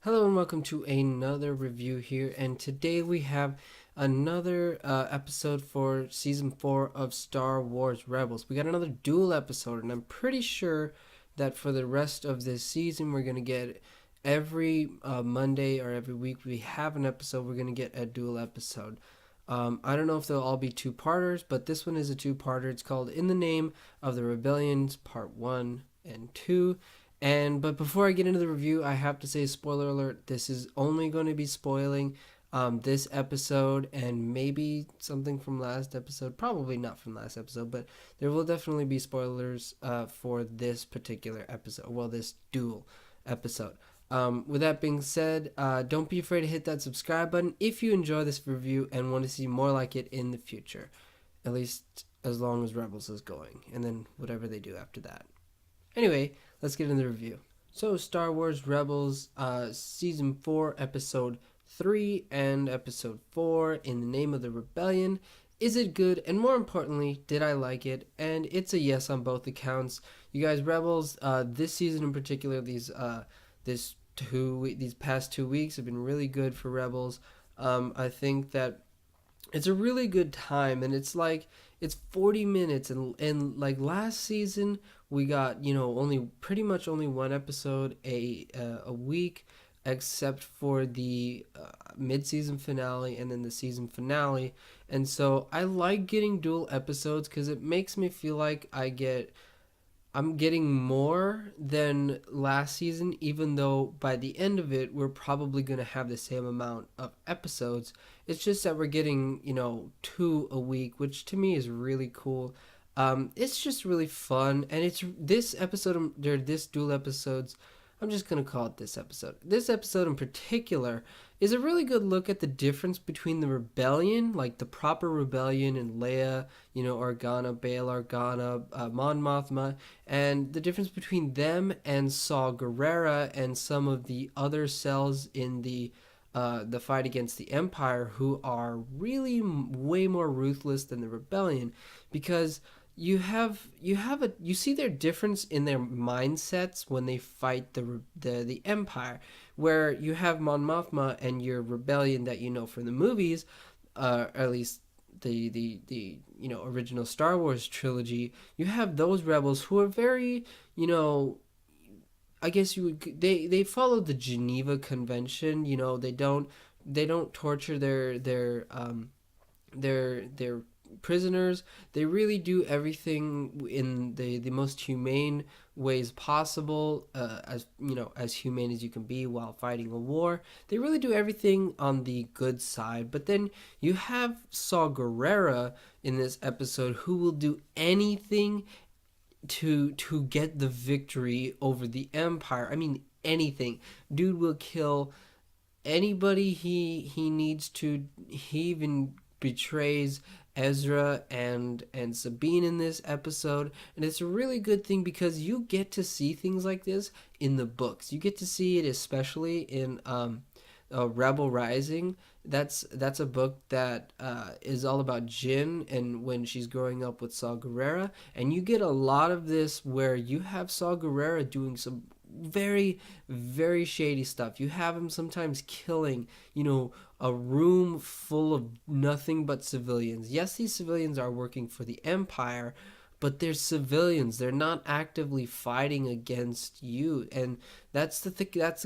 Hello and welcome to another review here, and today we have another episode for season 4 of Star Wars Rebels. We got another dual episode, and I'm pretty sure that for the rest of this season, we're going to get every Monday or every week we have an episode, we're going to get a dual episode. I don't know if they'll all be two-parters, but this one is a two-parter. It's called In the Name of the Rebellions, Part 1 and 2. But before I get into the review, I have to say, spoiler alert, this is only going to be spoiling this episode and maybe something from last episode. Probably not from last episode, but there will definitely be spoilers for this particular episode. Well, this dual episode. With that being said, don't be afraid to hit that subscribe button if you enjoy this review and want to see more like it in the future. At least as long as Rebels is going, and then whatever they do after that. Anyway, let's get into the review. So, Star Wars Rebels, Season 4, Episode 3 and Episode 4, In the Name of the Rebellion. Is it good? And more importantly, did I like it? And it's a yes on both accounts. You guys, Rebels, this season in particular, these past 2 weeks have been really good for Rebels. I think that it's a really good time, and it's 40 minutes, and like last season we got only pretty much only one episode a week, except for the mid-season finale and then the season finale. And so I like getting dual episodes because it makes me feel like I'm getting more than last season, even though by the end of it, we're probably going to have the same amount of episodes. It's just that we're getting, two a week, which to me is really cool. It's just really fun, and it's this episode, or this dual episodes, I'm just going to call it this episode. This episode in particular is a really good look at the difference between the rebellion, like the proper rebellion and Leia, Organa, Bail Organa, Mon Mothma, and the difference between them and Saw Gerrera and some of the other cells in the fight against the Empire, who are really way more ruthless than the rebellion, because you see their difference in their mindsets when they fight the Empire, where you have Mon Mothma and your rebellion that you know from the movies, at least the original Star Wars trilogy. You have those rebels who are very, I guess you would, they follow the Geneva Convention. They don't torture their prisoners. They really do everything in the most humane ways possible, as humane as you can be while fighting a war. They really do everything on the good side. But then you have Saw Gerrera in this episode, who will do anything to get the victory over the Empire. I mean, anything. Dude will kill anybody he needs to. He even betrays Ezra and Sabine in this episode, and it's a really good thing because you get to see things like this in the books. You get to see it especially in Rebel Rising. That's a book that is all about Jyn and when she's growing up with Saw Gerrera, and you get a lot of this where you have Saw Gerrera doing some very, very shady stuff. You have him sometimes killing, a room full of nothing but civilians. Yes, these civilians are working for the Empire, but they're civilians. They're not actively fighting against you, and that's the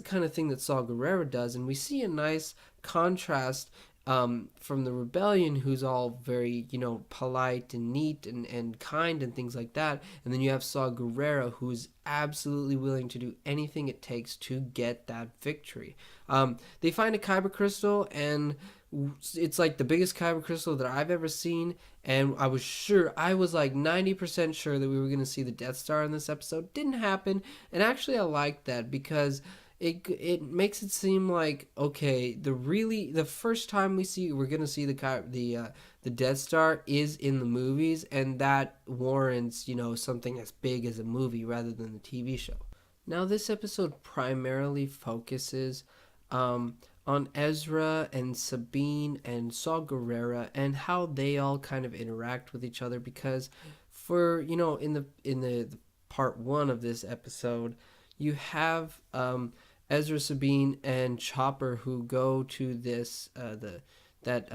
kind of thing that Saw Gerrera does. And we see a nice contrast from the rebellion, who's all very polite and neat and kind and things like that, and then you have Saw Gerrera, who's absolutely willing to do anything it takes to get that victory. They find a kyber crystal, and it's like the biggest kyber crystal that I've ever seen, and I was like 90% sure that we were going to see the Death Star in this episode. Didn't happen, and actually I liked that because it makes it seem like, okay, the first time we're gonna see the Death Star is in the movies, and that warrants something as big as a movie rather than the TV show. Now this episode primarily focuses on Ezra and Sabine and Saw Gerrera and how they all kind of interact with each other, because for in the part one of this episode, you have Ezra, Sabine, and Chopper, who go to this the that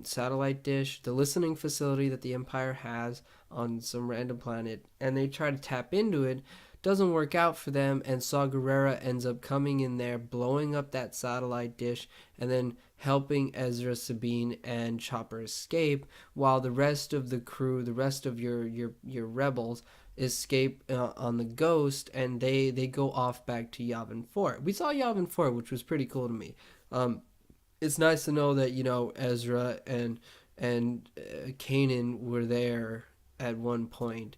satellite dish, the listening facility that the Empire has on some random planet, and they try to tap into it. Doesn't work out for them, and Saw Gerrera ends up coming in there, blowing up that satellite dish, and then helping Ezra, Sabine, and Chopper escape, while the rest of the crew, the rest of your rebels, escape on the Ghost, and they go off back to Yavin 4. We saw Yavin 4, which was pretty cool to me. It's nice to know that Ezra and Kanan were there at one point,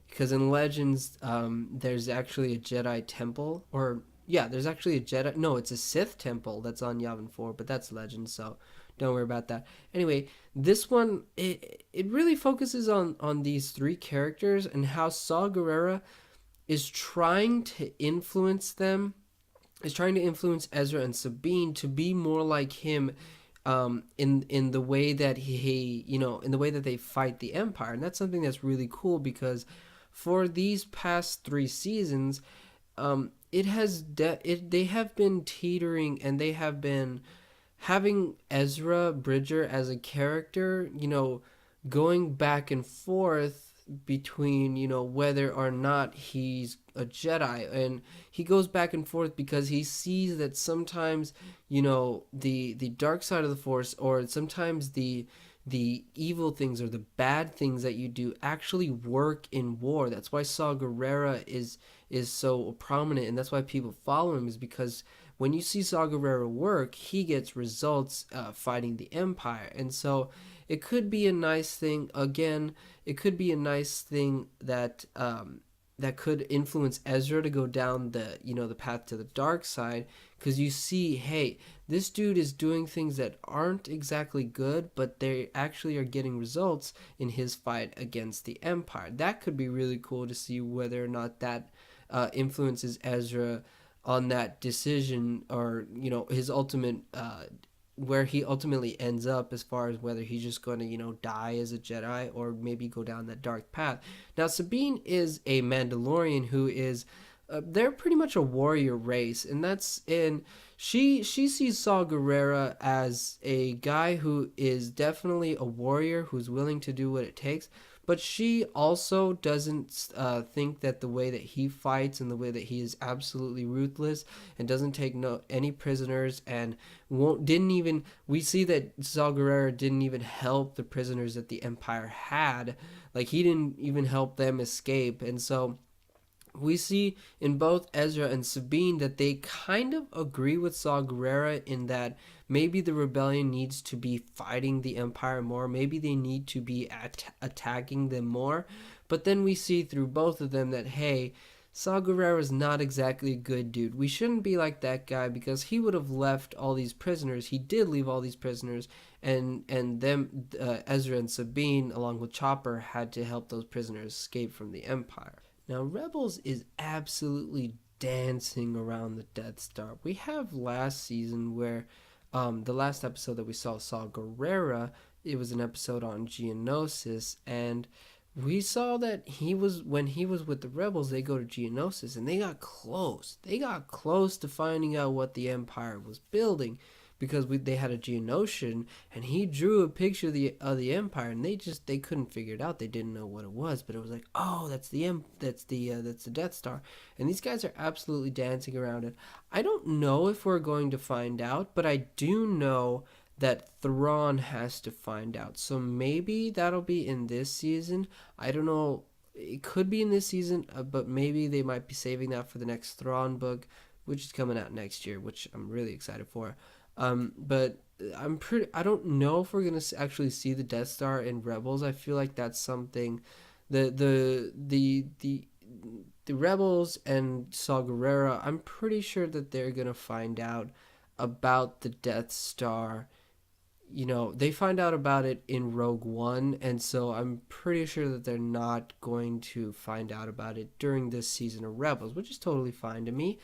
because in Legends, there's actually a Jedi temple, or yeah, there's actually a Jedi. No, it's a Sith temple that's on Yavin 4, but that's Legends, so don't worry about that. Anyway, this one it really focuses on these three characters and how Saw Gerrera is trying to influence them, is trying to influence Ezra and Sabine to be more like him, in the way that in the way that they fight the Empire. And that's something that's really cool, because for these past 3 seasons, they have been teetering, and they have been having Ezra Bridger as a character, going back and forth between, whether or not he's a Jedi. And he goes back and forth because he sees that sometimes, the dark side of the Force, or sometimes the evil things or the bad things that you do actually work in war. That's why Saw Gerrera is so prominent, and that's why people follow him, is because when you see Saw Gerrera work, he gets results fighting the Empire. And so it could be a nice thing. Again, it could be a nice thing that that could influence Ezra to go down the path to the dark side, because you see, hey, this dude is doing things that aren't exactly good, but they actually are getting results in his fight against the Empire. That could be really cool to see whether or not that influences Ezra on that decision, or his ultimate where he ultimately ends up, as far as whether he's just going to die as a Jedi, or maybe go down that dark path. Now, Sabine is a Mandalorian who is they're pretty much a warrior race, and she sees Saw Gerrera as a guy who is definitely a warrior, who's willing to do what it takes. But she also doesn't think that the way that he fights, and the way that he is absolutely ruthless and doesn't take any prisoners, and didn't even, we see that Saw Gerrera didn't even help the prisoners that the Empire had. Like, he didn't even help them escape. And so we see in both Ezra and Sabine that they kind of agree with Saw Gerrera in that maybe the rebellion needs to be fighting the Empire more. Maybe they need to be attacking them more. But then we see through both of them that, hey, Saw Gerrera is not exactly a good dude. We shouldn't be like that guy, because he would have left all these prisoners. He did leave all these prisoners, and them, Ezra and Sabine, along with Chopper, had to help those prisoners escape from the Empire. Now, Rebels is absolutely dancing around the Death Star. We have last season where, the last episode that we saw Gerrera, it was an episode on Geonosis, and we saw that when he was with the Rebels, they go to Geonosis, and they got close. They got close to finding out what the Empire was building, because they had a Geonosian, and he drew a picture of the Empire, and they couldn't figure it out. They didn't know what it was, but it was like, oh, that's the Death Star, and these guys are absolutely dancing around it. I don't know if we're going to find out, but I do know that Thrawn has to find out. So maybe that'll be in this season. I don't know. It could be in this season, but maybe they might be saving that for the next Thrawn book, which is coming out next year, which I'm really excited for. But I don't know if we're gonna actually see the Death Star in Rebels. I feel like that's something the Rebels and Saw Gerrera, I'm pretty sure that they're gonna find out about the Death Star. They find out about it in Rogue One, and so I'm pretty sure that they're not going to find out about it during this season of Rebels, which is totally fine to me.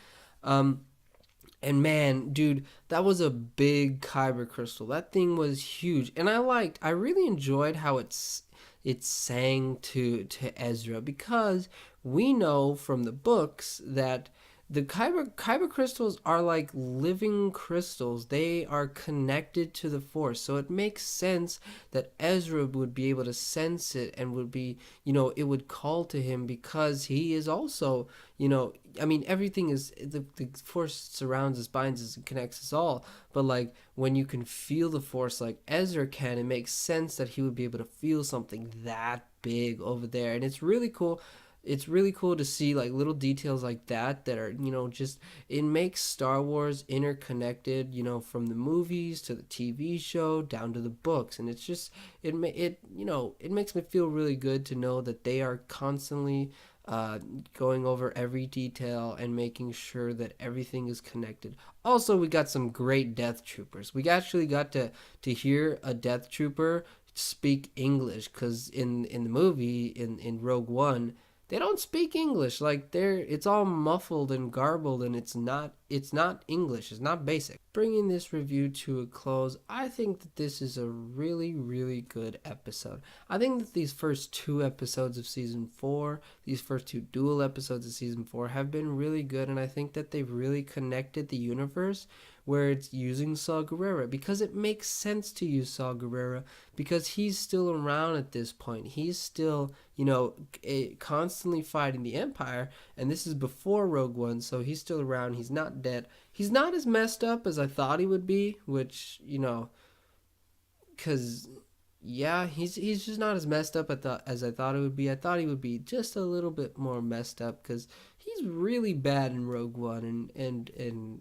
And man, dude, that was a big Kyber crystal. That thing was huge, and I really enjoyed how it sang to Ezra, because we know from the books that the kyber crystals are like living crystals. They are connected to the force, so it makes sense that Ezra would be able to sense it and would be, it would call to him because he is also, I mean, everything is the force surrounds us, binds us, and connects us all. But like when you can feel the force like Ezra can, it makes sense that he would be able to feel something that big over there, and it's really cool. It's really cool to see like little details like that are, just it makes Star Wars interconnected, from the movies to the TV show down to the books. And it's just it makes me feel really good to know that they are constantly going over every detail and making sure that everything is connected. Also, we got some great Death Troopers. We actually got to hear a Death Trooper speak English, because in the movie in Rogue One, they don't speak English. Like it's all muffled and garbled, and it's not English. It's not basic. Bringing this review to a close, I think that this is a really, really good episode. I think that these first two episodes of season 4, these first two dual episodes of season 4 have been really good, and I think that they've really connected the universe where it's using Saw Gerrera, because it makes sense to use Saw Gerrera because he's still around at this point. He's still, constantly fighting the Empire, and this is before Rogue One, so he's still around. He's not dead. He's not as messed up as I thought he would be, which, because yeah, he's just not as messed up as I thought it would be. I thought he would be just a little bit more messed up because he's really bad in Rogue One, and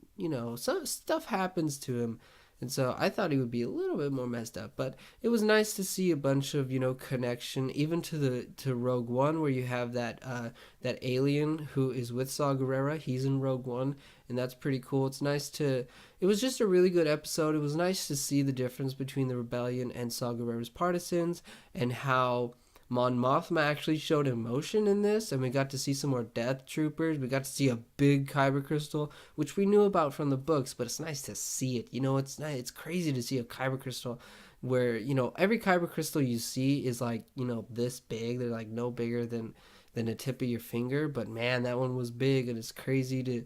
some stuff happens to him, and so I thought he would be a little bit more messed up. But it was nice to see a bunch of connection even to Rogue One, where you have that alien who is with Saw Gerrera. He's in Rogue One, and that's pretty cool. It was just a really good episode. It was nice to see the difference between the rebellion and Saw Gerrera's partisans, and how Mon Mothma actually showed emotion in this, and we got to see some more Death Troopers. We got to see a big Kyber crystal, which we knew about from the books, but it's nice to see it. It's nice. It's crazy to see a Kyber crystal where, every Kyber crystal you see is like, this big. They're like no bigger than a tip of your finger, but man, that one was big, and it's crazy to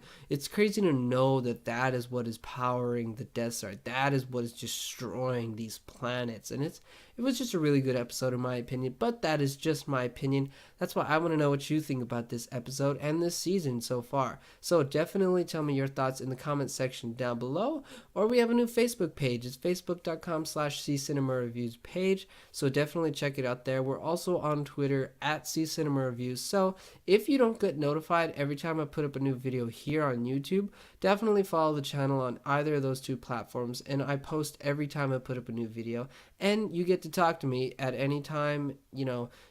know that is what is powering the Death Star. That is what is destroying these planets, and it was just a really good episode in my opinion, but that is just my opinion. That's why I want to know what you think about this episode and this season so far. So definitely tell me your thoughts in the comment section down below, or we have a new Facebook page. It's facebook.com/ccinemareviews page, so definitely check it out there. We're also on Twitter @ccinemareviews, so if you don't get notified every time I put up a new video here on YouTube, definitely follow the channel on either of those two platforms, and I post every time I put up a new video, and you get to talk to me at any time.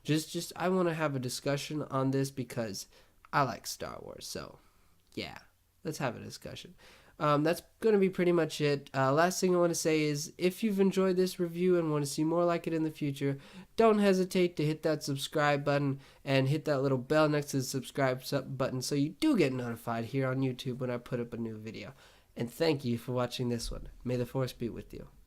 Just I want to have a discussion on this because I like Star Wars. So yeah, let's have a discussion. That's going to be pretty much it. Last thing I want to say is, if you've enjoyed this review and want to see more like it in the future, don't hesitate to hit that subscribe button and hit that little bell next to the subscribe button so you do get notified here on YouTube when I put up a new video. And thank you for watching this one. May the Force be with you.